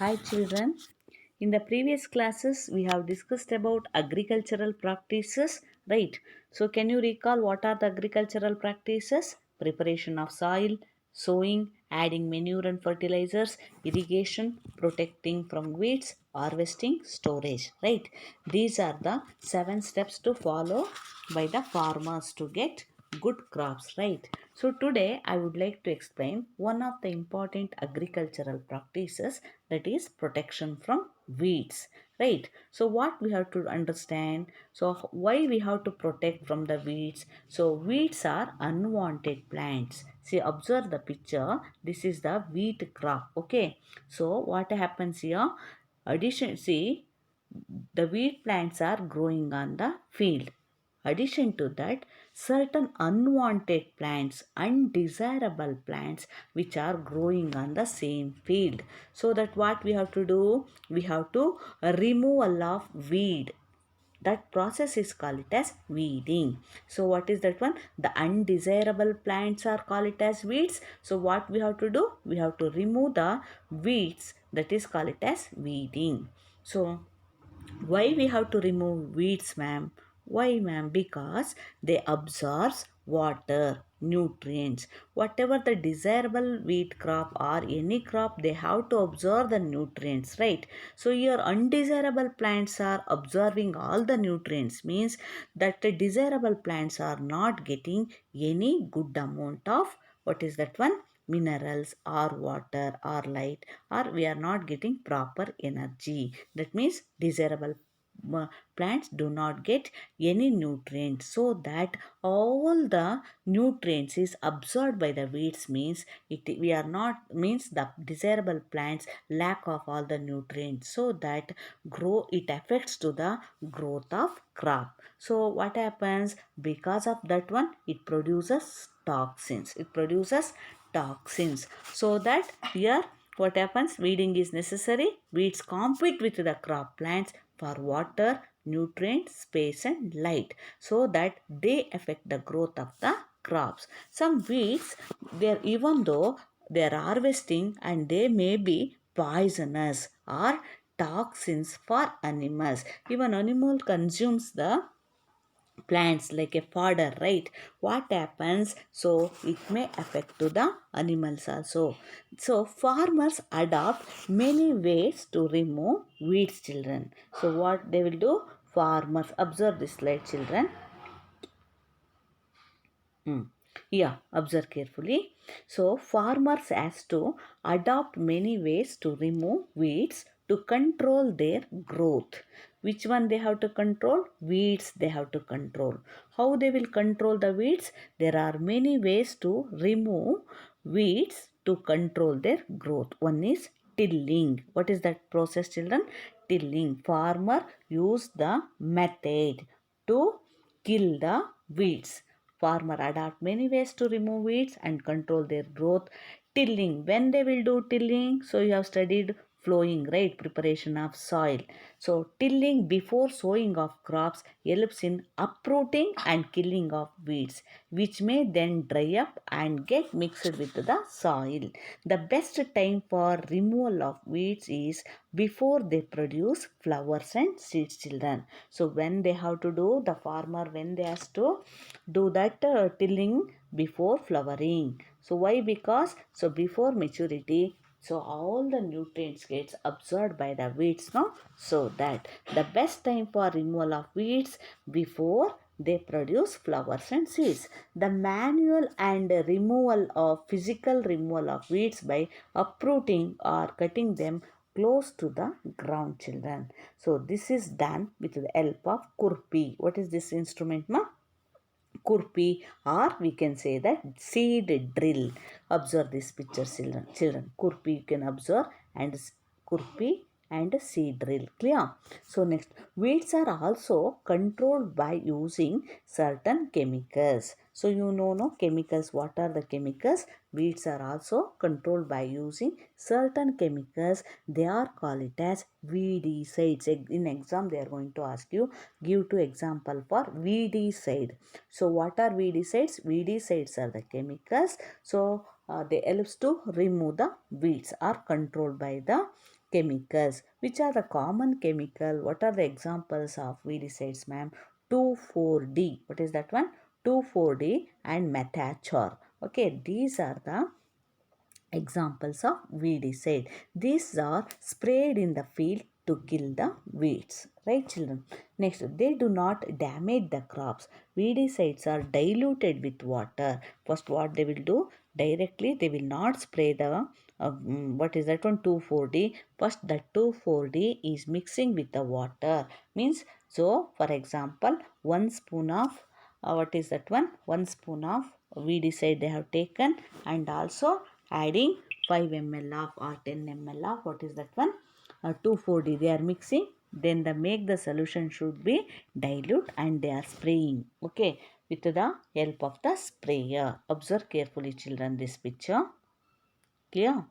Hi children. In the previous classes we have discussed about agricultural practices, right? So can you recall what are the agricultural practices? Preparation of soil, sowing, adding manure and fertilizers, irrigation, protecting from weeds, harvesting, storage, right? These are the 7 steps to follow by the farmers to get good crops, right? So today I would like to explain one of the important agricultural practices, that is protection from weeds, right? So what we have to understand, so why we have to protect from the weeds? So weeds are unwanted plants. See, observe the picture. This is the wheat crop, okay? So what happens here? Addition, see, the wheat plants are growing on the field. Addition to that, certain unwanted plants, undesirable plants, which are growing on the same field. So that what we have to do, we have to removal of weed. That process is called it as weeding. So what is that one? The undesirable plants are called it as weeds. So what we have to do, we have to remove the weeds, that is called it as weeding. So why we have to remove weeds, ma'am? Why, ma'am? Because they absorb water, nutrients. Whatever the desirable wheat crop or any crop, they have to absorb the nutrients, right? So your undesirable plants are absorbing all the nutrients, means that the desirable plants are not getting any good amount of, what is that one? Minerals or water or light, or we are not getting proper energy. That means desirable uh, plants do not get any nutrients, so that all the nutrients is absorbed by the weeds, means it we are not, means the desirable plants lack of all the nutrients, so that grow, it affects to the growth of crop. So what happens? Because of that one, it produces toxins. So that here what happens? Weeding is necessary. Weeds compete with the crop plants for water, nutrients, space and light, so that they affect the growth of the crops. Some weeds, they are, even though they are harvesting, and they may be poisonous or toxins for animals. Even animal consumes the plants like a fodder, right? What happens? So it may affect to the animals also. So farmers adopt many ways to remove weeds, children. So what they will do? Farmers, observe this slide, children. Yeah, observe carefully. So, farmers has to adopt many ways to remove weeds to control their growth. Which one they have to control? Weeds they have to control. How they will control the weeds? There are many ways to remove weeds to control their growth. One is tilling. What is that process, children? Tilling. Farmer use the method to kill the weeds. Farmer adapt many ways to remove weeds and control their growth. Tilling. When they will do tilling? So you have studied flowing, right? Preparation of soil. So tilling before sowing of crops helps in uprooting and killing of weeds, which may then dry up and get mixed with the soil. The best time for removal of weeds is before they produce flowers and seeds, children. So when they have to do, the farmer, when they has to do that tilling before flowering. So why? Because so before maturity, so all the nutrients gets absorbed by the weeds, no? So that the best time for removal of weeds before they produce flowers and seeds. The manual and removal of physical removal of weeds by uprooting or cutting them close to the ground, children. So this is done with the help of kurpi. What is this instrument, ma? Kurpi, or we can say that seed drill. Observe this picture, children. Kurpi you can observe, and kurpi and seed drill. Clear? So next, weeds are also controlled by using certain chemicals. So you know, no, chemicals. What are the chemicals? Weeds are also controlled by using certain chemicals. They are called it as weedicides. In exam they are going to ask you, give two example for weedicide. So what are weedicides? Weedicides are the chemicals. So they helps to remove the weeds, are controlled by the chemicals. Which are the common chemical? What are the examples of weedicides, ma'am? 2,4-D. What is that one? 2,4-D and methachor. Okay, these are the examples of weedicide. These are sprayed in the field to kill the weeds. Right, children? Next, they do not damage the crops. Weedicides are diluted with water. First, what they will do? Directly, they will not spray the what is that one? 2,4-D. First, the 2,4-D is mixing with the water. Means, so for example, one spoon of what is that one? One spoon of weedicide they have taken, and also adding 5 ml of or 10 ml of what is that one? 2,4-D they are mixing. Then the make the solution should be dilute and they are spraying. Okay, with the help of the sprayer. Observe carefully, children, this picture. Clear?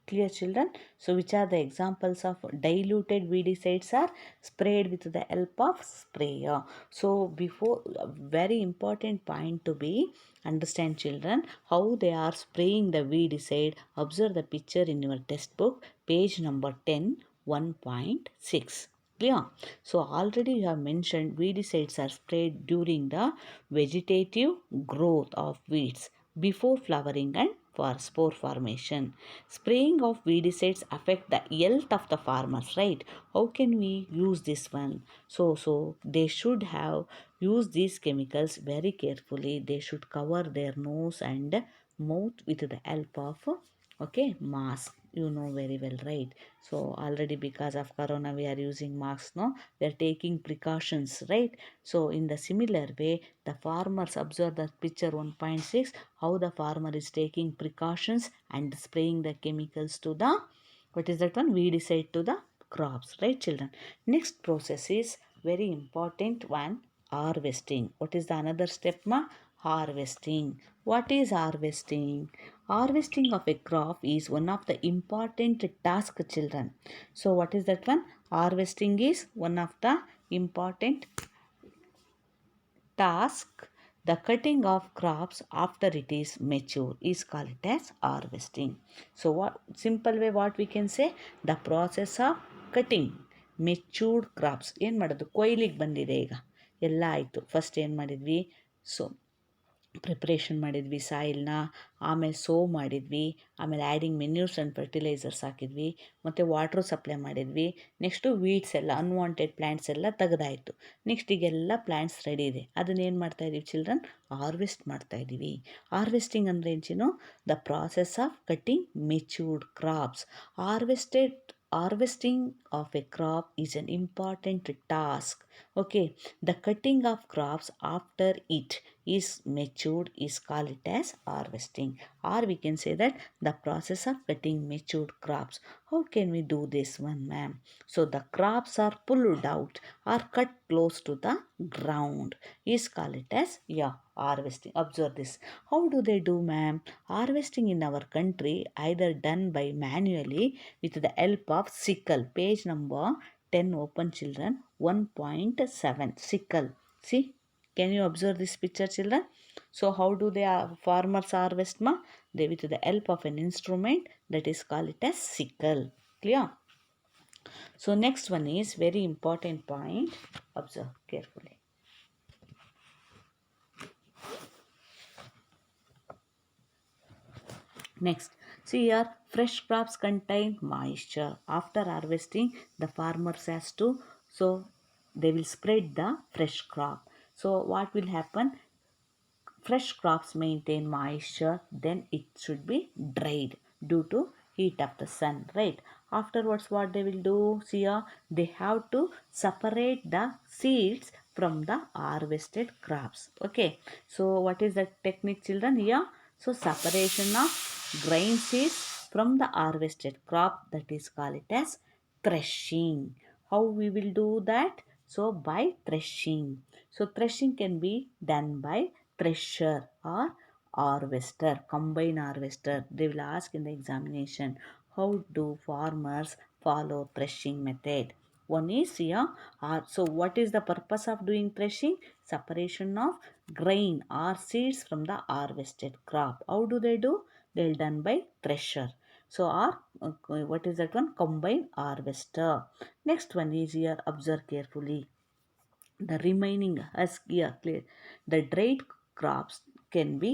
Clear, children? So which are the examples of diluted weedicides are sprayed with the help of sprayer. So before, very important point to be understand, children, how they are spraying the weedicide. Observe the picture in your textbook, page number 10, 1.6. Clear? So already you have mentioned weedicides are sprayed during the vegetative growth of weeds before flowering and for spore formation. Spraying of weedicides affect the health of the farmers, right? How can we use this one? So they should have used these chemicals very carefully. They should cover their nose and mouth with the help of mask. You know very well, right? So already because of corona we are using masks, no? We are taking precautions, right? So in the similar way, the farmers observe the picture 1.6, how the farmer is taking precautions and spraying the chemicals to the what is that one? Weedicide to the crops, right, children? Next process is very important one, harvesting. What is the another step, ma? Harvesting. What is harvesting? Harvesting of a crop is one of the important task, children. So what is that one? Harvesting is one of the important task. The cutting of crops after it is mature is called as harvesting. So what simple way what we can say, the process of cutting matured crops. ಏನು ಮಾಡೋದು, ಕೊಯ್ಲಿಗೆ ಬಂದಿದೆ ಈಗ ಎಲ್ಲ ಆಯಿತು. First ಏನು ಮಾಡಿದ್ವಿ, so preparation ಮಾಡಿದ್ವಿ ಸಾಯಿಲ್ನ, ಆಮೇಲೆ ಸೋ ಮಾಡಿದ್ವಿ, ಆಮೇಲೆ ಆ್ಯಡಿಂಗ್ ಮೆನ್ಯೂರ್ಸ್ ಆ್ಯಂಡ್ ಫರ್ಟಿಲೈಸರ್ಸ್ ಹಾಕಿದ್ವಿ, ಮತ್ತು ವಾಟ್ರು ಸಪ್ಲೈ ಮಾಡಿದ್ವಿ. ನೆಕ್ಸ್ಟು ವೀಡ್ಸ್ ಎಲ್ಲ ಅನ್ವಾಂಟೆಡ್ ಪ್ಲ್ಯಾಂಟ್ಸ್ ಎಲ್ಲ ತೆಗೆದಾಯಿತು. ನೆಕ್ಸ್ಟ್ ಈಗೆಲ್ಲ ಪ್ಲ್ಯಾಂಟ್ಸ್ ರೆಡಿ ಇದೆ. ಅದನ್ನೇನು ಮಾಡ್ತಾಯಿದ್ದೀವಿ ಚಿಲ್ಡ್ರನ್? ಹಾರ್ವೆಸ್ಟ್ ಮಾಡ್ತಾಯಿದ್ದೀವಿ. ಹಾರ್ವೆಸ್ಟಿಂಗ್ ಅಂದರೆ ಏನು? The process of cutting matured crops. Harvesting of a crop is an important task. Okay, the cutting of crops after it is matured is called it as harvesting, or we can say that the process of cutting matured crops. How can we do this one, ma'am? So the crops are pulled out or cut close to the ground is called it as harvesting. Observe this. How do they do, ma'am? Harvesting in our country either done by manually with the help of sickle. Page number 10, open, children, 1.7, sickle. See, can you observe this picture, children? So how do they farmers harvest, ma? They with the help of an instrument that is called it as sickle. Clear? So next one is very important point. Observe carefully. Next, see here, fresh crops contain moisture. After harvesting, the farmers has to, so they will spread the fresh crop. So what will happen? Fresh crops maintain moisture, then it should be dried due to heat of the sun, right? Afterwards, what they will do? See here, they have to separate the seeds from the harvested crops. Okay, so what is the technique, children? Here, so separation of grain seeds from the harvested crop, that is called it as threshing. How we will do that? So by threshing. So threshing can be done by thresher or harvester, combine harvester. They will ask in the examination, how do farmers follow threshing method? One is here. So what is the purpose of doing threshing? Separation of grain or seeds from the harvested crop. How do they do? They'll done by thresher. So what is that one? Combine harvester. Next one is here. Observe carefully. The remaining husk here clear. The dried crops can be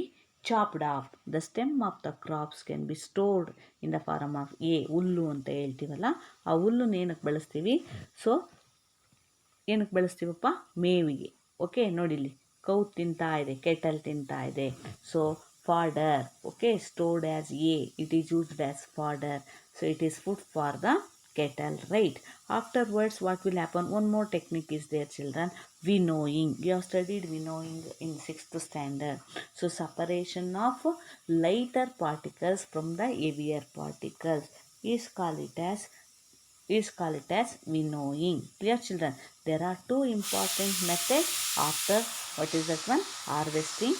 chopped off. The stem of the crops can be stored in the form of ಹುಲ್ಲು ಅಂತ ಹೇಳ್ತೀವಲ್ಲ ಆ ಹುಲ್ಲನ್ನ ಏನಕ್ಕೆ ಬಳಸ್ತೀವಿ? So ಏನಕ್ಕೆ ಬಳಸ್ತೀವಪ್ಪ? ಮೇವಿಗೆ. Okay ನೋಡಿಲ್ಲಿ cow ತಿಂತಾ ಇದೆ, ಕೆಟಲ್ ತಿಂತಾ ಇದೆ. So fodder, okay, stored as it is used as fodder. So it is food for the kettle, right? Afterwards what will happen? One more technique is there, children. Winnowing. You have studied winnowing in 6th standard. So separation of lighter particles from the heavier particles is called it as winnowing. Clear, children? There are two important methods after what is that one? Harvesting.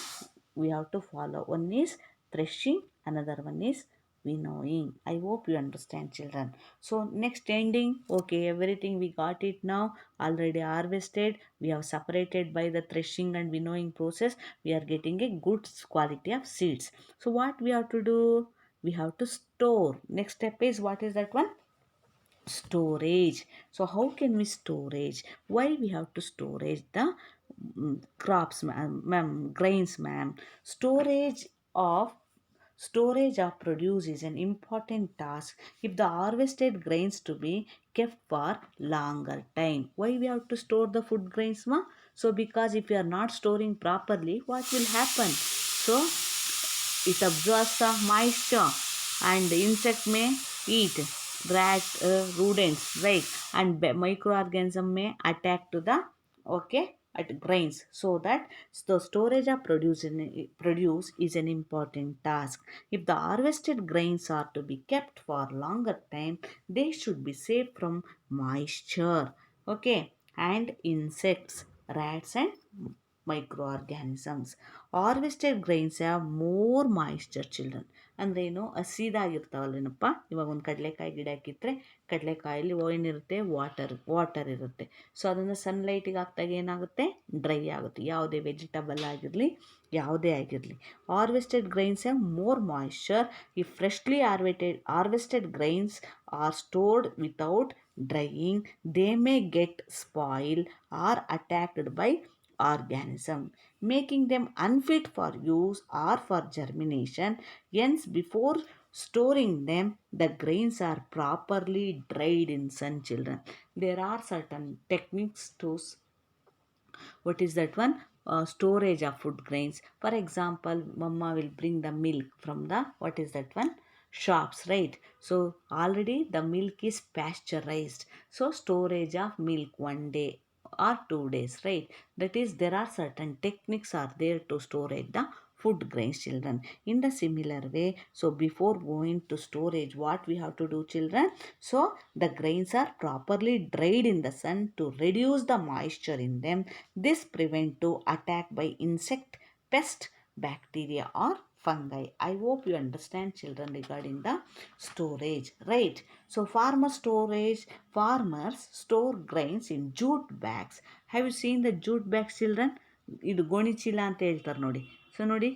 We have to follow. One is threshing, another one is winnowing. I hope you understand, children. So next ending. Okay, everything we got it now. Already harvested. We have separated by the threshing and winnowing process. We are getting a good quality of seeds. So what we have to do? We have to store. Next step is what is that one? Storage. So how can we storage? Why we have to storage the crops, ma'am, grains, ma'am? Storage of produce is an important task if the harvested grains to be kept for longer time. Why we have to store the food grains, ma? So because if you are not storing properly, what will happen? So it absorbs the moisture and the insect may eat rat, rodents, right? And microorganism may attack to the, okay, at grains. So that the storage of produce is an important task. If the harvested grains are to be kept for longer time, they should be safe from moisture, okay, and insects, rats and microorganisms. Harvested grains have more moisture, children. ಅಂದರೆ ಏನು, ಹಸಿದಾಗಿರ್ತಾವಲ್ಲೇನಪ್ಪ. ಇವಾಗ ಒಂದು ಕಡಲೆಕಾಯಿ ಗಿಡ ಹಾಕಿದ್ರೆ ಕಡಲೆಕಾಯಲ್ಲಿ ಏನಿರುತ್ತೆ? Water ಇರುತ್ತೆ. So ಅದನ್ನು ಸನ್ಲೈಟಿಗೆ ಹಾಕಿದಾಗ ಏನಾಗುತ್ತೆ? ಡ್ರೈ ಆಗುತ್ತೆ. ಯಾವುದೇ ವೆಜಿಟಬಲ್ ಆಗಿರಲಿ, ಯಾವುದೇ ಆಗಿರಲಿ. Harvested grains have more moisture. ಈ freshly harvested grains are stored without drying, they may get spoiled or attacked by organism, making them unfit for use or for germination. Hence, before storing them, the grains are properly dried in sun, children. There are certain techniques to what is that one? Storage of food grains. For example, mama will bring the milk from the what is that one? Shops, right? So already the milk is pasteurized. So storage of milk 1 day or 2 days, right? That is, there are certain techniques are there to storage the food grains, children. In the similar way, so before going to storage, what we have to do, children? So the grains are properly dried in the sun to reduce the moisture in them. This prevent to attack by insect, pest, bacteria or fungi. I hope you understand, children, regarding the storage, right? So farmers store grains in jute bags. Have you seen the jute bags, children? ಇದು ಗೋಣಿ ಚೀಲ ಅಂತ ಹೇಳ್ತಾರೆ ನೋಡಿ. So ನೋಡಿ,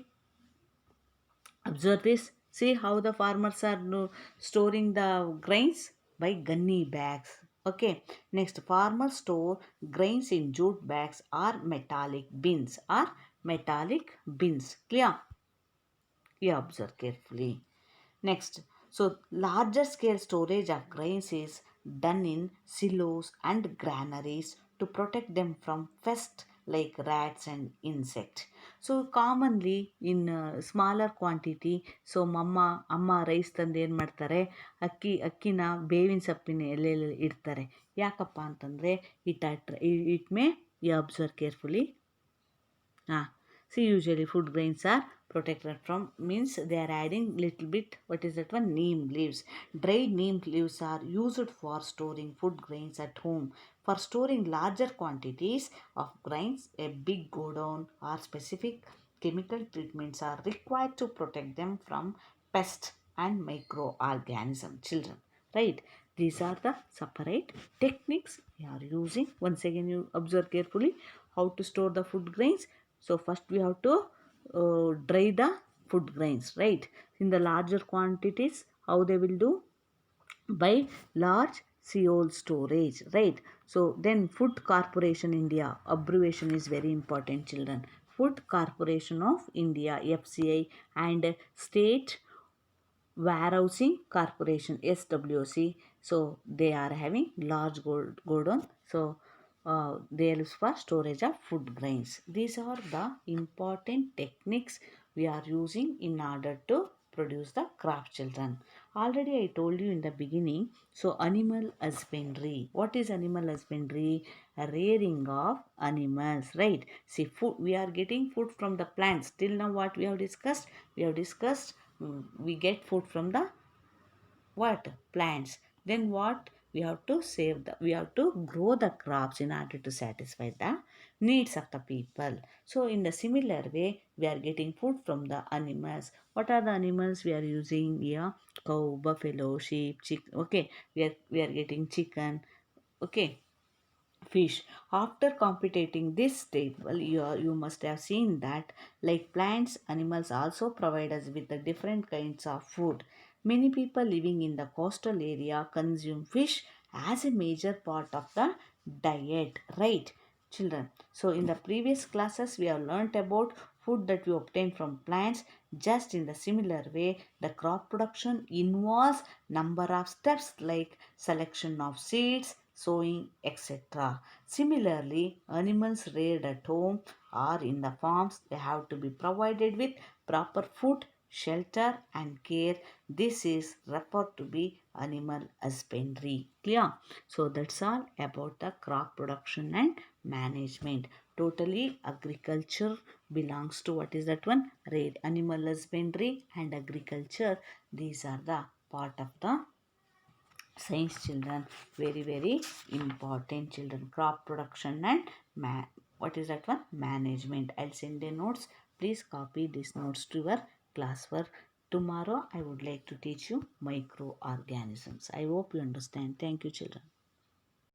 observe this. See how the farmers are storing the grains by gunny bags. Okay. Next, farmers store grains in jute bags or metallic bins. Clear? You observe carefully. Next, so larger scale storage of grains is done in silos and granaries to protect them from pests like rats and insects. So commonly in smaller quantity, so ಅಮ್ಮ rice ತಂದು ಏನು ಮಾಡ್ತಾರೆ? ಅಕ್ಕಿನ ಬೇವಿನ ಸೊಪ್ಪಿನ ಎಲೆಯಲ್ಲಿ ಇಡ್ತಾರೆ. ಯಾಕಪ್ಪ ಅಂತಂದರೆ it may you observe carefully. See, usually food grains are protected from, means they are adding little bit, what is that one? Neem leaves. Dried neem leaves are used for storing food grains at home. For storing larger quantities of grains, a big godown or specific chemical treatments are required to protect them from pests and microorganisms, children, right? These are the separate techniques we are using. Once again, you observe carefully how to store the food grains. So first we have to dry the food grains, right? In the larger quantities, how they will do? By large cold storage, right? So then Food Corporation India, abbreviation is very important, children. Food Corporation of India, FCI, and State Warehousing Corporation, SWC. So they are having large godown. So they use for storage of food grains. These are the important techniques we are using in order to produce the crop, children. Already I told you in the beginning. So animal husbandry. What is animal husbandry? A rearing of animals, right? See, food, we are getting food from the plants. Till now what we have discussed? We have discussed we get food from the what? Plants. Then what? We have to save the, we have to grow the crops in order to satisfy the needs of the people. So in the similar way, we are getting food from the animals. What are the animals we are using here? Cow, buffalo, sheep, chicken. Okay, we are getting chicken. Okay, fish. After computing this table, you must have seen that like plants, animals also provide us with the different kinds of food. Many people living in the coastal area consume fish as a major part of the diet, right, children? So in the previous classes, we have learnt about food that we obtain from plants. Just in the similar way, the crop production involves number of steps like selection of seeds, sowing, etc. Similarly, animals reared at home or in the farms, they have to be provided with proper food, shelter and care. This is referred to be animal husbandry. Clear? So that's all about the crop production and management. Totally agriculture belongs to what is that one? Read animal husbandry and agriculture. These are the part of the science, children. Very very important, children. Crop production and what is that one? Management. I'll send the notes. Please copy these notes to your classwork. Tomorrow I would like to teach you microorganisms. I hope you understand. Thank you, children.